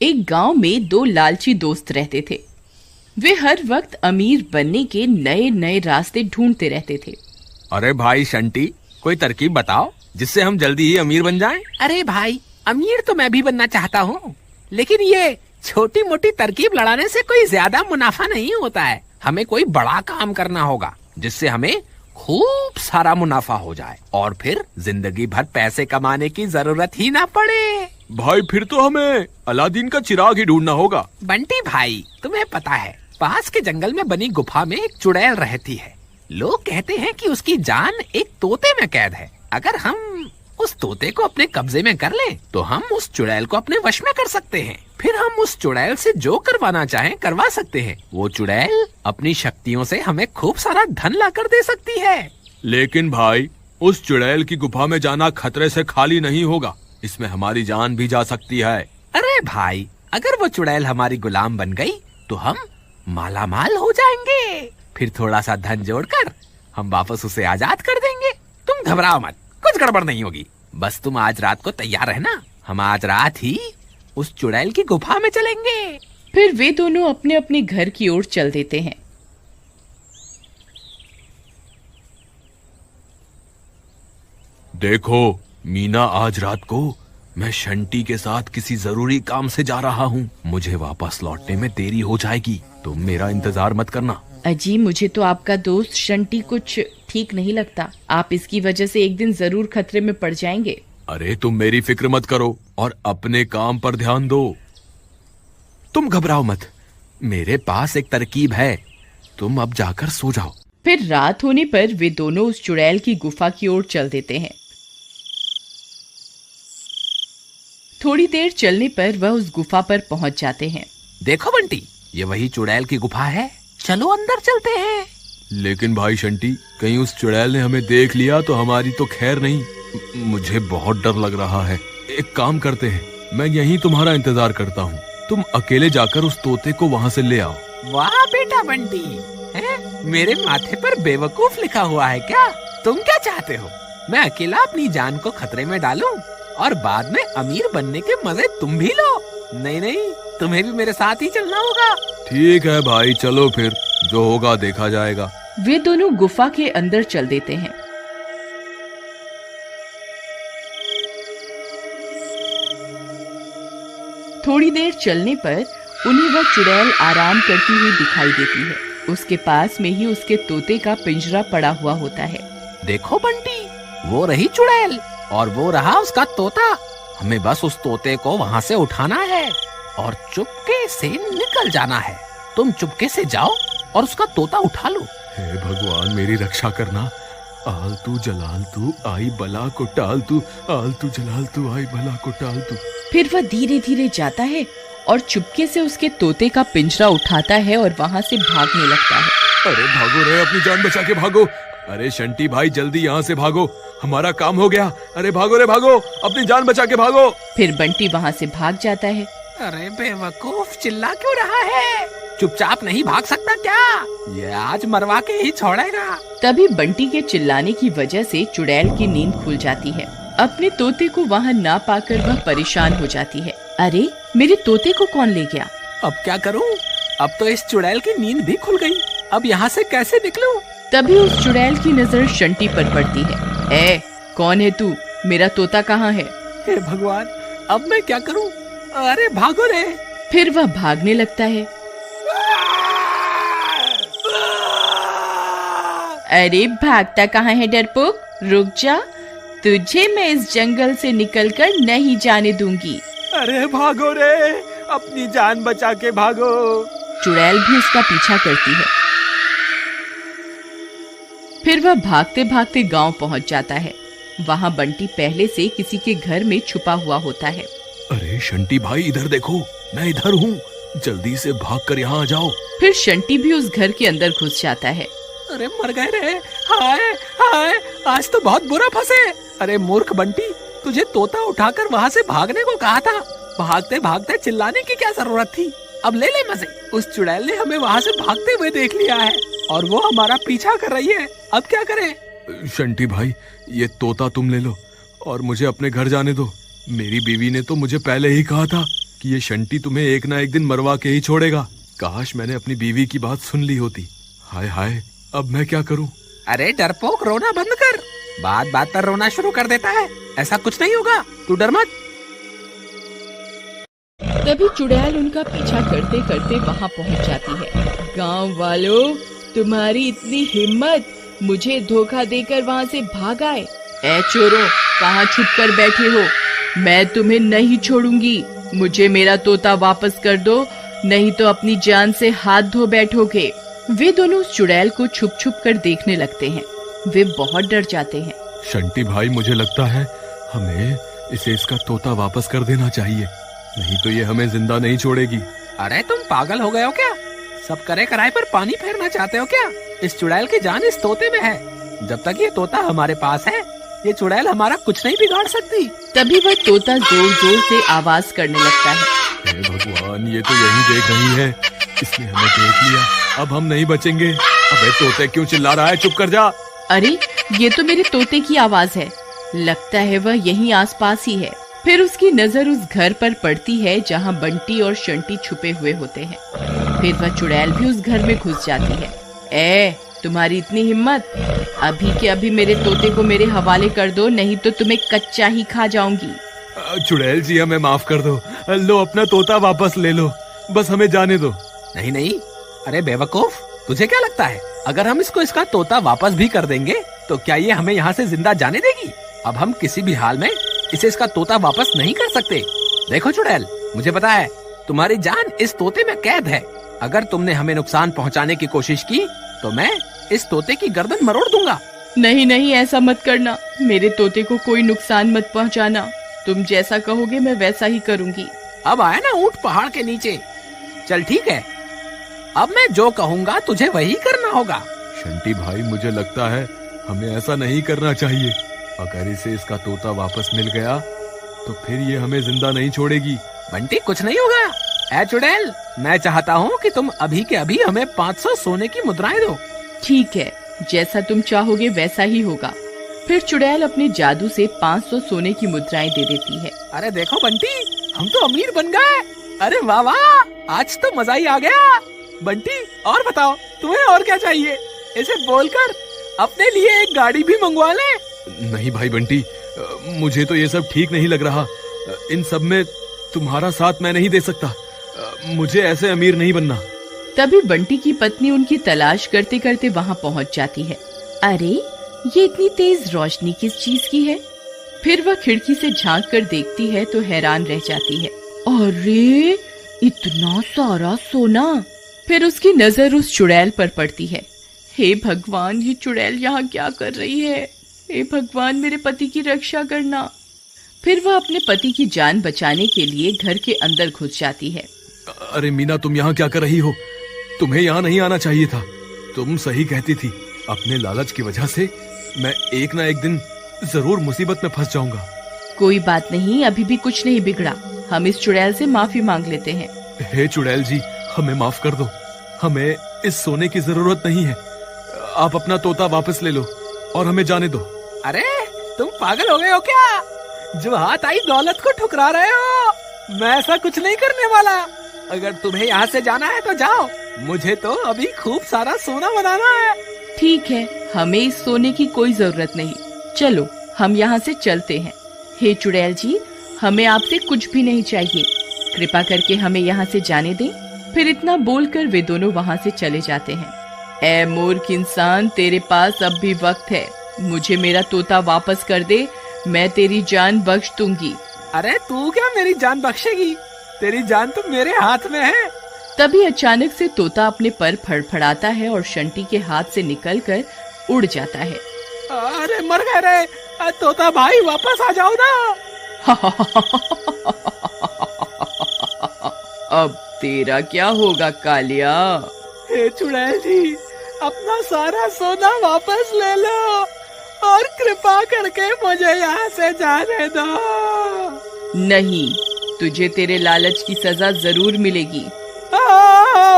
एक गांव में दो लालची दोस्त रहते थे। वे हर वक्त अमीर बनने के नए नए रास्ते ढूंढते रहते थे। अरे भाई शंटी, कोई तरकीब बताओ जिससे हम जल्दी ही अमीर बन जाएं। अरे भाई, अमीर तो मैं भी बनना चाहता हूँ, लेकिन ये छोटी मोटी तरकीब लड़ाने से कोई ज्यादा मुनाफा नहीं होता है। हमें कोई बड़ा काम करना होगा जिससे हमें खूब सारा मुनाफा हो जाए और फिर जिंदगी भर पैसे कमाने की जरूरत ही ना पड़े। भाई फिर तो हमें अलादीन का चिराग ही ढूंढना होगा। बंटी भाई, तुम्हें पता है पास के जंगल में बनी गुफा में एक चुड़ैल रहती है। लोग कहते हैं कि उसकी जान एक तोते में कैद है। अगर हम उस तोते को अपने कब्जे में कर लें, तो हम उस चुड़ैल को अपने वश में कर सकते हैं। फिर हम उस चुड़ैल से जो करवाना चाहें करवा सकते हैं। वो चुड़ैल अपनी शक्तियों से हमें खूब सारा धन ला कर दे सकती है। लेकिन भाई, उस चुड़ैल की गुफा में जाना खतरे से खाली नहीं होगा, इसमें हमारी जान भी जा सकती है। अरे भाई, अगर वो चुड़ैल हमारी गुलाम बन गई तो हम माला माल हो जाएंगे। फिर थोड़ा सा धन जोड़कर हम वापस उसे आजाद कर देंगे। तुम घबराओ मत, कुछ गड़बड़ नहीं होगी। बस तुम आज रात को तैयार रहना, हम आज रात ही उस चुड़ैल की गुफा में चलेंगे। फिर वे दोनों अपने अपने घर की ओर चल देते हैं। देखो मीना, आज रात को मैं शंटी के साथ किसी जरूरी काम से जा रहा हूँ। मुझे वापस लौटने में देरी हो जाएगी, तुम मेरा इंतजार मत करना। अजी, मुझे तो आपका दोस्त शंटी कुछ ठीक नहीं लगता। आप इसकी वजह से एक दिन जरूर खतरे में पड़ जाएंगे। अरे तुम मेरी फिक्र मत करो और अपने काम पर ध्यान दो। तुम घबराओ मत, मेरे पास एक तरकीब है। तुम अब जाकर सो जाओ। फिर रात होने पर वे दोनों उस चुड़ैल की गुफा की ओर चल देते हैं। थोड़ी देर चलने पर वह उस गुफा पर पहुंच जाते हैं। देखो बंटी, ये वही चुड़ैल की गुफा है, चलो अंदर चलते हैं। लेकिन भाई शंटी, कहीं उस चुड़ैल ने हमें देख लिया तो हमारी तो खैर नहीं। मुझे बहुत डर लग रहा है। एक काम करते हैं, मैं यहीं तुम्हारा इंतजार करता हूँ। तुम अकेले जाकर उस तोते को वहाँ से ले आओ। वाह बेटा बंटी, है? मेरे माथे पर बेवकूफ लिखा हुआ है क्या? तुम क्या चाहते हो? मैं अकेला अपनी जान को खतरे में डालूं और बाद में अमीर बनने के मजे तुम भी लो? नहीं नहीं, तुम्हें भी मेरे साथ ही चलना होगा। ठीक है भाई, चलो फिर, जो होगा देखा जाएगा। वे दोनों गुफा के अंदर चल देते हैं। थोड़ी देर चलने पर उन्हें वह चुड़ैल आराम करती हुई दिखाई देती है। उसके पास में ही उसके तोते का पिंजरा पड़ा हुआ होता है। देखो बंटी, वो रही चुड़ैल और वो रहा उसका तोता। हमें बस उस तोते को वहाँ से उठाना है और चुपके से निकल जाना है। तुम चुपके से जाओ और उसका तोता उठा लो। हे भगवान, मेरी रक्षा करना। आलतू जलालतू आई बला को टालतू, आलतू जलालतू आई बला को टालतू। फिर वह धीरे धीरे जाता है और चुपके से उसके तोते का पिंजरा उठाता है और वहाँ से भागने लगता है। अरे भागो रे, अपनी जान बचा के भागो। अरे शंटी भाई, जल्दी यहाँ से भागो, हमारा काम हो गया। अरे भागो रे भागो, अपनी जान बचा के भागो। फिर बंटी वहाँ से भाग जाता है। अरे बेवकूफ, चिल्ला क्यों रहा है? चुपचाप नहीं भाग सकता क्या? ये आज मरवा के ही छोड़ेगा। तभी बंटी के चिल्लाने की वजह से चुड़ैल की नींद खुल जाती है। अपने तोते को वहाँ ना पाकर वह परेशान हो जाती है। अरे, मेरे तोते को कौन ले गया? अब क्या करूँ? अब तो इस चुड़ैल की नींद भी खुल गई। अब यहाँ से कैसे निकलूं? तभी उस चुड़ैल की नजर शंटी पर पड़ती है। ए, कौन है तू? मेरा तोता कहाँ है? हे भगवान, अब मैं क्या करूं? अरे भागो रे। फिर वह भागने लगता है। अरे भागता कहाँ है डरपोक? रुक जा, तुझे मैं इस जंगल से निकलकर नहीं जाने दूंगी। अरे भागो रे, अपनी जान बचा के भागो। चुड़ैल भी उसका पीछा करती है। फिर वह भागते भागते गांव पहुंच जाता है। वहां बंटी पहले से किसी के घर में छुपा हुआ होता है। अरे शंटी भाई, इधर देखो, मैं इधर हूँ, जल्दी से भागकर यहाँ आ जाओ। फिर शंटी भी उस घर के अंदर घुस जाता है। अरे मर गए रे, हाय हाय, आज तो बहुत बुरा फंसे। अरे मूर्ख बंटी, तुझे तोता उठाकर वहाँ से भागने को कहा था। भागते भागते चिल्लाने की क्या जरूरत थी? अब ले ले मजे। उस चुड़ैल ने हमें वहाँ से भागते हुए देख लिया है और वो हमारा पीछा कर रही है। अब क्या करें? शंटी भाई, ये तोता तुम ले लो और मुझे अपने घर जाने दो। मेरी बीवी ने तो मुझे पहले ही कहा था कि ये शंटी तुम्हें एक ना एक दिन मरवा के ही छोड़ेगा। काश मैंने अपनी बीवी की बात सुन ली होती। हाय हाय, अब मैं क्या करूं? अरे डरपोक, रोना बंद कर। बात बात पर रोना शुरू कर देता है। ऐसा कुछ नहीं होगा, तू डर मत। तभी चुड़ैल उनका पीछा करते करते वहाँ पहुँच जाती है। गांव वालों, तुम्हारी इतनी हिम्मत, मुझे धोखा देकर वहाँ से भाग आए। ए चोरों, कहाँ छुप कर बैठे हो? मैं तुम्हें नहीं छोड़ूंगी। मुझे मेरा तोता वापस कर दो, नहीं तो अपनी जान से हाथ धो बैठोगे। वे दोनों उस चुड़ैल को छुप छुप कर देखने लगते हैं। वे बहुत डर जाते हैं। शंटी भाई, मुझे लगता है हमें इसे इसका तोता वापस कर देना चाहिए, नहीं तो ये हमें जिंदा नहीं छोड़ेगी। अरे तुम पागल हो गए हो क्या? सब करे कराए पर पानी फेरना चाहते हो क्या? इस चुड़ैल की जान इस तोते में है। जब तक ये तोता हमारे पास है, ये चुड़ैल हमारा कुछ नहीं बिगाड़ सकती। तभी वह तोता जोर जोर से आवाज करने लगता है। हे भगवान, ये तो यही देख रही है। इसने हमें देख लिया, अब हम नहीं बचेंगे। अबे तोते, क्यों चिल्ला रहा है? चुप कर जा। अरे ये तो मेरे तोते की आवाज है। लगता है वह यहीं आसपास ही है। फिर उसकी नजर उस घर पर पड़ती है जहाँ बंटी और शंटी छुपे हुए होते हैं। फिर वह चुड़ैल भी उस घर में घुस जाती है। ए, तुम्हारी इतनी हिम्मत? अभी के अभी मेरे तोते को मेरे हवाले कर दो, नहीं तो तुम्हें कच्चा ही खा जाऊंगी। चुड़ैल जी, हमें माफ कर दो। लो, अपना तोता वापस ले लो, बस हमें जाने दो। नहीं नहीं, अरे बेवकूफ, तुझे क्या लगता है अगर हम इसको इसका तोता वापस भी कर देंगे तो क्या ये हमें यहाँ से जिंदा जाने देगी? अब हम किसी भी हाल में इसे इसका तोता वापस नहीं कर सकते। देखो चुड़ैल, मुझे पता है तुम्हारी जान इस तोते में कैद है। अगर तुमने हमें नुकसान पहुँचाने की कोशिश की तो मैं इस तोते की गर्दन मरोड़ दूंगा। नहीं नहीं, ऐसा मत करना। मेरे तोते को कोई नुकसान मत पहुंचाना। तुम जैसा कहोगे मैं वैसा ही करूंगी। अब आया ना ऊंट पहाड़ के नीचे। चल ठीक है, अब मैं जो कहूँगा तुझे वही करना होगा। शंटी भाई, मुझे लगता है हमें ऐसा नहीं करना चाहिए। अगर इसे इसका तोता वापस मिल गया तो फिर ये हमें जिंदा नहीं छोड़ेगी। बंटी, कुछ नहीं होगा। ऐ चुड़ैल, मैं चाहता हूँ कि तुम अभी के अभी हमें 500 सोने की मुद्राएं दो। ठीक है, जैसा तुम चाहोगे वैसा ही होगा। फिर चुड़ैल अपने जादू से 500 सोने की मुद्राएं दे देती है। अरे देखो बंटी, हम तो अमीर बन गए। अरे वाह वाह, आज तो मजा ही आ गया। बंटी, और बताओ तुम्हें और क्या चाहिए? इसे बोलकर अपने लिए एक गाड़ी भी मंगवा ले। नहीं भाई बंटी, मुझे तो ये सब ठीक नहीं लग रहा। इन सब में तुम्हारा साथ मैं नहीं दे सकता। मुझे ऐसे अमीर नहीं बनना। तभी बंटी की पत्नी उनकी तलाश करते करते वहाँ पहुँच जाती है। अरे ये इतनी तेज रोशनी किस चीज की है? फिर वह खिड़की से झांक कर देखती है तो हैरान रह जाती है। अरे इतना सारा सोना! फिर उसकी नजर उस चुड़ैल पर पड़ती है। हे भगवान, ये चुड़ैल यहाँ क्या कर रही है? हे भगवान, मेरे पति की रक्षा करना। फिर वह अपने पति की जान बचाने के लिए घर के अंदर घुस जाती है। अरे मीना, तुम यहाँ क्या कर रही हो? तुम्हें यहाँ नहीं आना चाहिए था। तुम सही कहती थी। अपने लालच की वजह से मैं एक ना एक दिन जरूर मुसीबत में फंस जाऊंगा। कोई बात नहीं, अभी भी कुछ नहीं बिगड़ा। हम इस चुड़ैल से माफी मांग लेते हैं। हे चुड़ैल जी, हमें माफ कर दो। हमें इस सोने की जरूरत नहीं है। आप अपना तोता वापस ले लो और हमें जाने दो। अरे तुम पागल हो गए हो क्या? जो हाथ आई दौलत को ठुकरा रहे हो। मैं ऐसा कुछ नहीं करने वाला। अगर तुम्हें यहाँ से जाना है तो जाओ, मुझे तो अभी खूब सारा सोना बनाना है। ठीक है, हमें इस सोने की कोई जरूरत नहीं। चलो हम यहाँ से चलते हैं। हे चुड़ैल जी, हमें आपसे कुछ भी नहीं चाहिए। कृपा करके हमें यहाँ से जाने दें। फिर इतना बोलकर वे दोनों वहाँ से चले जाते हैं। ए मूर्ख इंसान, तेरे पास अब भी वक्त है। मुझे मेरा तोता वापस कर दे, मैं तेरी जान बख्श दूंगी। अरे तू क्या मेरी जान बख्शेगी? तेरी जान तो मेरे हाथ में है। तभी अचानक से तोता अपने पर फड़फड़ाता है और शंटी के हाथ से निकलकर उड़ जाता है। अरे मर गए रे तोता भाई, वापस आ जाओ ना। अब तेरा क्या होगा कालिया? हे चुड़ैल जी, अपना सारा सोना वापस ले लो और कृपा करके मुझे यहाँ से जाने दो। नहीं, तुझे तेरे लालच की सजा जरूर मिलेगी।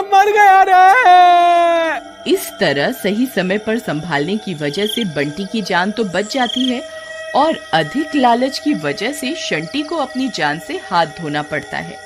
मर गया रे। इस तरह सही समय पर संभालने की वजह से बंटी की जान तो बच जाती है और अधिक लालच की वजह से शंटी को अपनी जान से हाथ धोना पड़ता है।